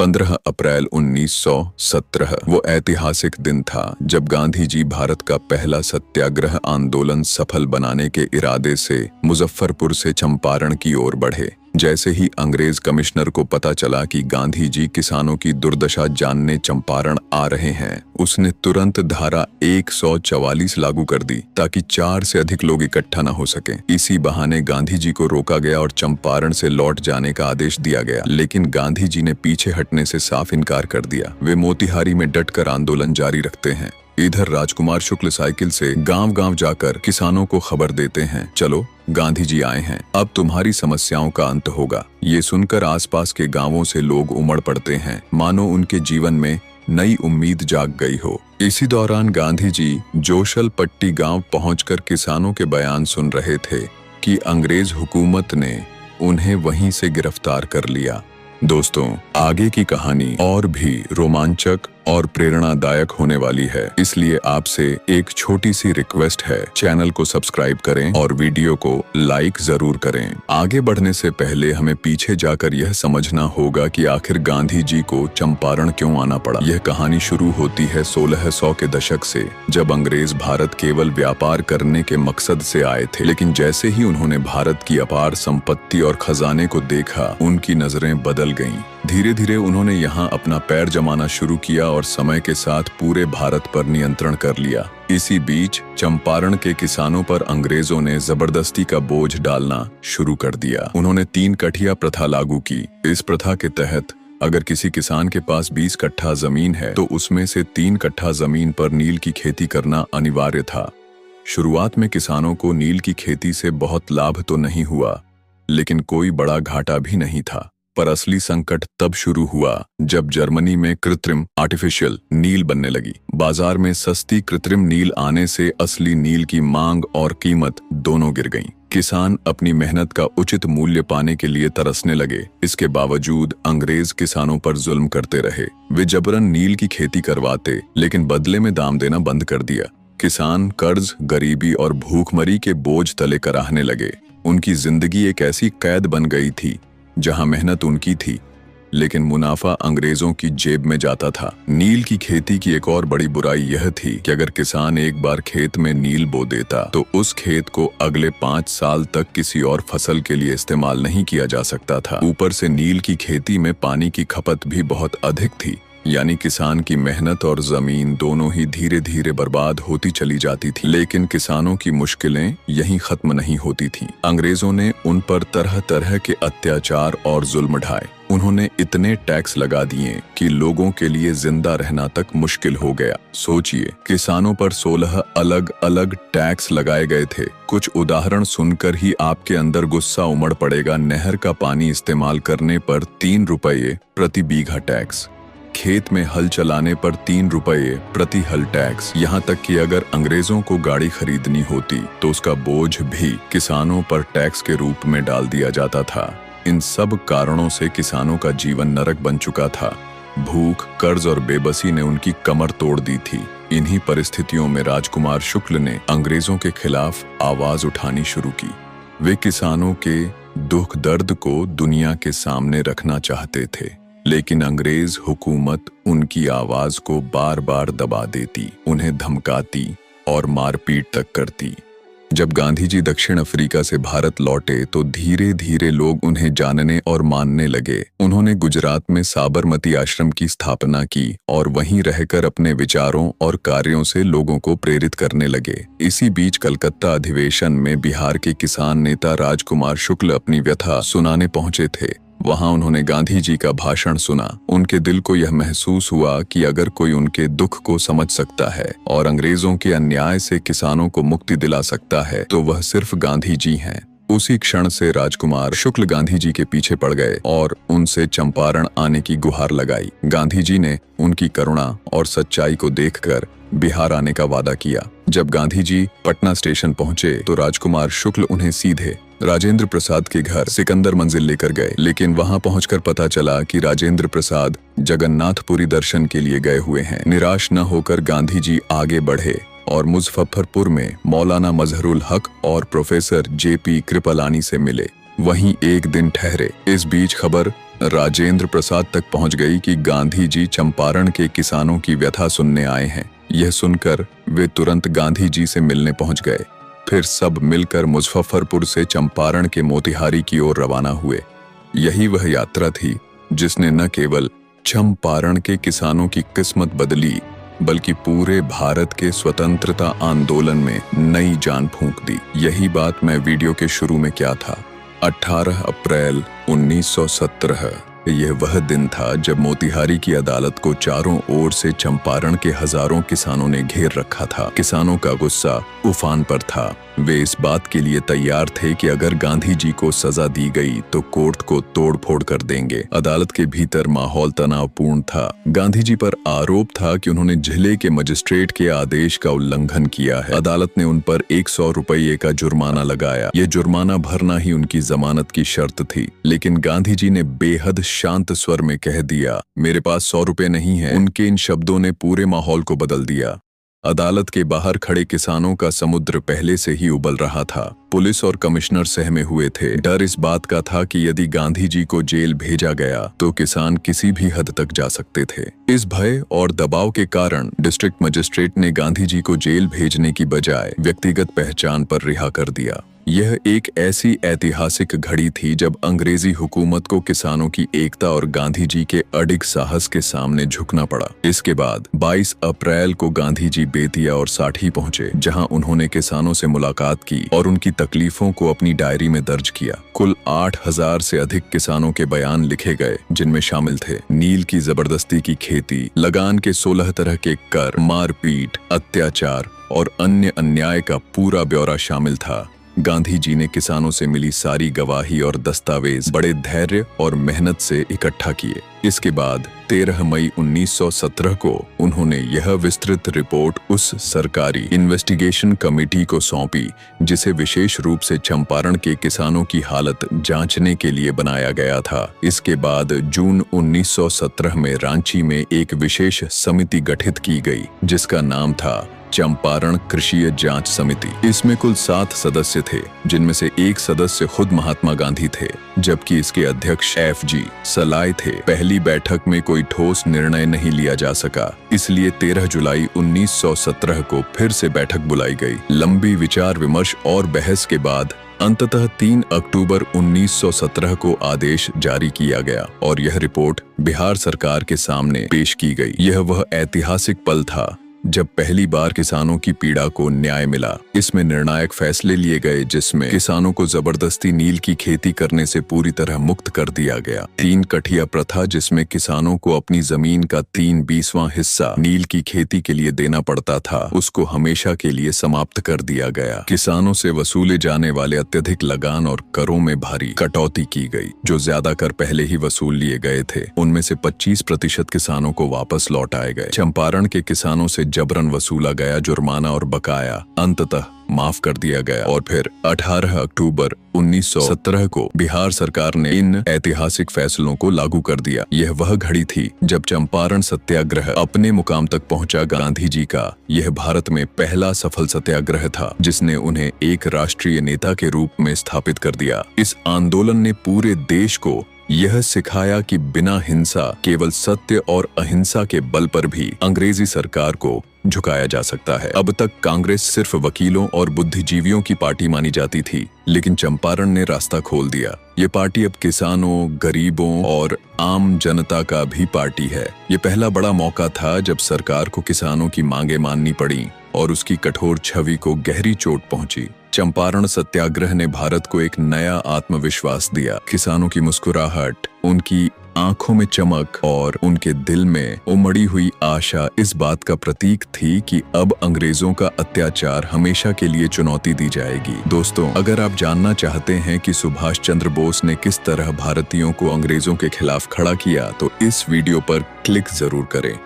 15 अप्रैल 1917 वो ऐतिहासिक दिन था जब गांधी जी भारत का पहला सत्याग्रह आंदोलन सफल बनाने के इरादे से मुजफ्फरपुर से चंपारण की ओर बढ़े। जैसे ही अंग्रेज कमिश्नर को पता चला कि गांधी जी किसानों की दुर्दशा जानने चंपारण आ रहे हैं, उसने तुरंत धारा 144 लागू कर दी ताकि 4 से अधिक लोग इकट्ठा न हो सकें। इसी बहाने गांधी जी को रोका गया और चंपारण से लौट जाने का आदेश दिया गया, लेकिन गांधी जी ने पीछे हटने से साफ इनकार कर दिया। वे मोतिहारी में डटकर आंदोलन जारी रखते हैं। इधर राजकुमार शुक्ल साइकिल से गांव-गांव जाकर किसानों को खबर देते हैं, चलो गांधी जी आए हैं, अब तुम्हारी समस्याओं का अंत होगा। ये सुनकर आसपास के गांवों से लोग उमड़ पड़ते हैं, मानो उनके जीवन में नई उम्मीद जाग गई हो। इसी दौरान गांधी जी जोशल पट्टी गांव पहुंचकर किसानों के बयान सुन रहे थे कि अंग्रेज हुकूमत ने उन्हें वहीं से गिरफ्तार कर लिया। दोस्तों, आगे की कहानी और भी रोमांचक और प्रेरणादायक होने वाली है, इसलिए आपसे एक छोटी सी रिक्वेस्ट है, चैनल को सब्सक्राइब करें और वीडियो को लाइक जरूर करें। आगे बढ़ने से पहले हमें पीछे जाकर यह समझना होगा कि आखिर गांधी जी को चंपारण क्यों आना पड़ा। यह कहानी शुरू होती है 1600 के दशक से, जब अंग्रेज भारत केवल व्यापार करने के मकसद से आए थे, लेकिन जैसे ही उन्होंने भारत की अपार संपत्ति और खजाने को देखा, उनकी नजरें बदल गईं। धीरे धीरे उन्होंने यहाँ अपना पैर जमाना शुरू किया और समय के साथ पूरे भारत पर नियंत्रण कर लिया। इसी बीच चंपारण के किसानों पर अंग्रेजों ने जबरदस्ती का बोझ डालना शुरू कर दिया। उन्होंने 3 कठिया प्रथा लागू की। इस प्रथा के तहत अगर किसी किसान के पास 20 कट्ठा जमीन है तो उसमें से 3 कट्ठा जमीन पर नील की खेती करना अनिवार्य था। शुरुआत में किसानों को नील की खेती से बहुत लाभ तो नहीं हुआ, लेकिन कोई बड़ा घाटा भी नहीं था। पर असली संकट तब शुरू हुआ जब जर्मनी में कृत्रिम आर्टिफिशियल नील बनने लगी। बाजार में सस्ती कृत्रिम नील आने से असली नील की मांग और कीमत दोनों गिर गईं। किसान अपनी मेहनत का उचित मूल्य पाने के लिए तरसने लगे। इसके बावजूद अंग्रेज किसानों पर जुल्म करते रहे। वे जबरन नील की खेती करवाते, लेकिन बदले में दाम देना बंद कर दिया। किसान कर्ज, गरीबी और भूखमरी के बोझ तले कराहने लगे। उनकी जिंदगी एक ऐसी कैद बन गई थी जहां मेहनत उनकी थी, लेकिन मुनाफा अंग्रेजों की जेब में जाता था। नील की खेती की एक और बड़ी बुराई यह थी कि अगर किसान एक बार खेत में नील बो देता तो उस खेत को अगले 5 साल तक किसी और फसल के लिए इस्तेमाल नहीं किया जा सकता था। ऊपर से नील की खेती में पानी की खपत भी बहुत अधिक थी, यानी किसान की मेहनत और जमीन दोनों ही धीरे धीरे बर्बाद होती चली जाती थी। लेकिन किसानों की मुश्किलें यहीं खत्म नहीं होती थीं। अंग्रेजों ने उन पर तरह तरह के अत्याचार और जुल्म ढाए। उन्होंने इतने टैक्स लगा दिए कि लोगों के लिए जिंदा रहना तक मुश्किल हो गया। सोचिए, किसानों पर 16 अलग अलग टैक्स लगाए गए थे। कुछ उदाहरण सुनकर ही आपके अंदर गुस्सा उमड़ पड़ेगा। नहर का पानी इस्तेमाल करने पर 3 रुपये प्रति बीघा टैक्स, खेत में हल चलाने पर 3 रुपये प्रति हल टैक्स। यहाँ तक कि अगर अंग्रेजों को गाड़ी खरीदनी होती तो उसका बोझ भी किसानों पर टैक्स के रूप में डाल दिया जाता था। इन सब कारणों से किसानों का जीवन नरक बन चुका था। भूख, कर्ज और बेबसी ने उनकी कमर तोड़ दी थी। इन्हीं परिस्थितियों में राजकुमार शुक्ल ने अंग्रेजों के खिलाफ आवाज उठानी शुरू की। वे किसानों के दुख दर्द को दुनिया के सामने रखना चाहते थे, लेकिन अंग्रेज हुकूमत उनकी आवाज को बार बार दबा देती, उन्हें धमकाती और मारपीट तक करती। जब गांधी जी दक्षिण अफ्रीका से भारत लौटे तो धीरे धीरे लोग उन्हें जानने और मानने लगे। उन्होंने गुजरात में साबरमती आश्रम की स्थापना की और वहीं रहकर अपने विचारों और कार्यों से लोगों को प्रेरित करने लगे। इसी बीच कलकत्ता अधिवेशन में बिहार के किसान नेता राजकुमार शुक्ल अपनी व्यथा सुनाने पहुंचे थे। वहां उन्होंने गांधी जी का भाषण सुना। उनके दिल को यह महसूस हुआ कि अगर कोई उनके दुख को समझ सकता है और अंग्रेजों के अन्याय से किसानों को मुक्ति दिला सकता है तो वह सिर्फ गांधी जी हैं। उसी क्षण से राजकुमार शुक्ल गांधी जी के पीछे पड़ गए और उनसे चंपारण आने की गुहार लगाई। गांधी जी ने उनकी करुणा और सच्चाई को देखकर बिहार आने का वादा किया। जब गांधी जी पटना स्टेशन पहुंचे तो राजकुमार शुक्ल उन्हें सीधे राजेंद्र प्रसाद के घर सिकंदर मंजिल लेकर गए, लेकिन वहां पहुंचकर पता चला कि राजेंद्र प्रसाद जगन्नाथपुरी दर्शन के लिए गए हुए हैं। निराश न होकर गांधी जी आगे बढ़े और मुजफ्फरपुर में मौलाना मजहरुल हक और प्रोफेसर JP कृपलानी से मिले। वहीं एक दिन ठहरे। इस बीच खबर राजेंद्र प्रसाद तक पहुंच गई कि गांधी जी चंपारण के किसानों की व्यथा सुनने आए हैं। यह सुनकर वे तुरंत गांधी जी से मिलने पहुंच गए। फिर सब मिलकर मुजफ्फरपुर से चंपारण के मोतिहारी की ओर रवाना हुए। यही वह यात्रा थी जिसने न केवल चंपारण के किसानों की किस्मत बदली, बल्कि पूरे भारत के स्वतंत्रता आंदोलन में नई जान फूंक दी। यही बात मैं वीडियो के शुरू में क्या था। 18 अप्रैल 1917 यह वह दिन था जब मोतिहारी की अदालत को चारों ओर से चंपारण के हजारों किसानों ने घेर रखा था। किसानों का गुस्सा उफान पर था। वे इस बात के लिए तैयार थे कि अगर गांधी जी को सजा दी गई तो कोर्ट को तोड़ फोड़ कर देंगे। अदालत के भीतर माहौल तनावपूर्ण था। गांधी जी पर आरोप था कि उन्होंने जिले के मजिस्ट्रेट के आदेश का उल्लंघन किया है। अदालत ने उन पर 100 रुपये का जुर्माना लगाया। यह जुर्माना भरना ही उनकी जमानत की शर्त थी। लेकिन गांधी जी ने बेहद शांत स्वर में कह दिया, मेरे पास 100 रुपये नहीं है। उनके इन शब्दों ने पूरे माहौल को बदल दिया। अदालत के बाहर खड़े किसानों का समुद्र पहले से ही उबल रहा था। पुलिस और कमिश्नर सहमे हुए थे। डर इस बात का था कि यदि गांधी जी को जेल भेजा गया तो किसान किसी भी हद तक जा सकते थे। इस भय और दबाव के कारण डिस्ट्रिक्ट मजिस्ट्रेट ने गांधी जी को जेल भेजने की बजाय व्यक्तिगत पहचान पर रिहा कर दिया। यह एक ऐसी ऐतिहासिक घड़ी थी जब अंग्रेजी हुकूमत को किसानों की एकता और गांधी जी के अडिग साहस के सामने झुकना पड़ा। इसके बाद 22 अप्रैल को गांधी जी बेतिया और साठी पहुंचे, जहां उन्होंने किसानों से मुलाकात की और उनकी तकलीफों को अपनी डायरी में दर्ज किया। कुल 8000 से अधिक किसानों के बयान लिखे गए, जिनमें शामिल थे नील की जबरदस्ती की खेती, लगान के 16 तरह के कर, मारपीट, अत्याचार और अन्य अन्याय का पूरा ब्यौरा शामिल था। गांधी जी ने किसानों से मिली सारी गवाही और दस्तावेज बड़े धैर्य और मेहनत से इकट्ठा किए। इसके बाद 13 मई 1917 को उन्होंने यह विस्तृत रिपोर्ट उस सरकारी इन्वेस्टिगेशन कमेटी को सौंपी जिसे विशेष रूप से चंपारण के किसानों की हालत जांचने के लिए बनाया गया था। इसके बाद जून 1917 में रांची में एक विशेष समिति गठित की गई जिसका नाम था चंपारण कृषि जांच समिति। इसमें कुल 7 सदस्य थे, जिनमें से एक सदस्य खुद महात्मा गांधी थे, जबकि इसके अध्यक्ष FG सलाय थे। पहली बैठक में कोई ठोस निर्णय नहीं लिया जा सका, इसलिए 13 जुलाई 1917 को फिर से बैठक बुलाई गई। लंबी विचार विमर्श और बहस के बाद अंततः 3 अक्टूबर 1917 को आदेश जारी किया गया और यह रिपोर्ट बिहार सरकार के सामने पेश की गई। यह वह ऐतिहासिक पल था जब पहली बार किसानों की पीड़ा को न्याय मिला। इसमें निर्णायक फैसले लिए गए, जिसमें किसानों को जबरदस्ती नील की खेती करने से पूरी तरह मुक्त कर दिया गया। 3 कठिया प्रथा, जिसमें किसानों को अपनी जमीन का 3/20वां हिस्सा नील की खेती के लिए देना पड़ता था, उसको हमेशा के लिए समाप्त कर दिया गया। किसानों से वसूले जाने वाले अत्यधिक लगान और करों में भारी कटौती की गई। जो ज्यादा कर पहले ही वसूल लिए गए थे, उनमें से 25% किसानों को वापस लौटाए गए। चंपारण के किसानों से जबरन वसूला गया जुर्माना और बकाया अंततः माफ कर दिया गया और फिर 18 अक्टूबर 1917 को बिहार सरकार ने इन ऐतिहासिक फैसलों को लागू कर दिया। यह वह घड़ी थी जब चंपारण सत्याग्रह अपने मुकाम तक पहुंचा। गांधी जी का यह भारत में पहला सफल सत्याग्रह था, जिसने उन्हें एक राष्ट्रीय नेता के रूप में स्थापित कर दिया। इस आंदोलन ने पूरे देश को यह सिखाया कि बिना हिंसा, केवल सत्य और अहिंसा के बल पर भी अंग्रेजी सरकार को झुकाया जा सकता है। अब तक कांग्रेस सिर्फ वकीलों और बुद्धिजीवियों की पार्टी मानी जाती थी, लेकिन चंपारण ने रास्ता खोल दिया। ये पार्टी अब किसानों, गरीबों और आम जनता का भी पार्टी है। ये पहला बड़ा मौका था जब सरकार को किसानों की मांगे माननी पड़ी और उसकी कठोर छवि को गहरी चोट पहुंची। चंपारण सत्याग्रह ने भारत को एक नया आत्मविश्वास दिया। किसानों की मुस्कुराहट, उनकी आंखों में चमक और उनके दिल में उमड़ी हुई आशा इस बात का प्रतीक थी कि अब अंग्रेजों का अत्याचार हमेशा के लिए चुनौती दी जाएगी। दोस्तों, अगर आप जानना चाहते हैं कि सुभाष चंद्र बोस ने किस तरह भारतीयों को अंग्रेजों के खिलाफ खड़ा किया, तो इस वीडियो पर क्लिक जरूर करें।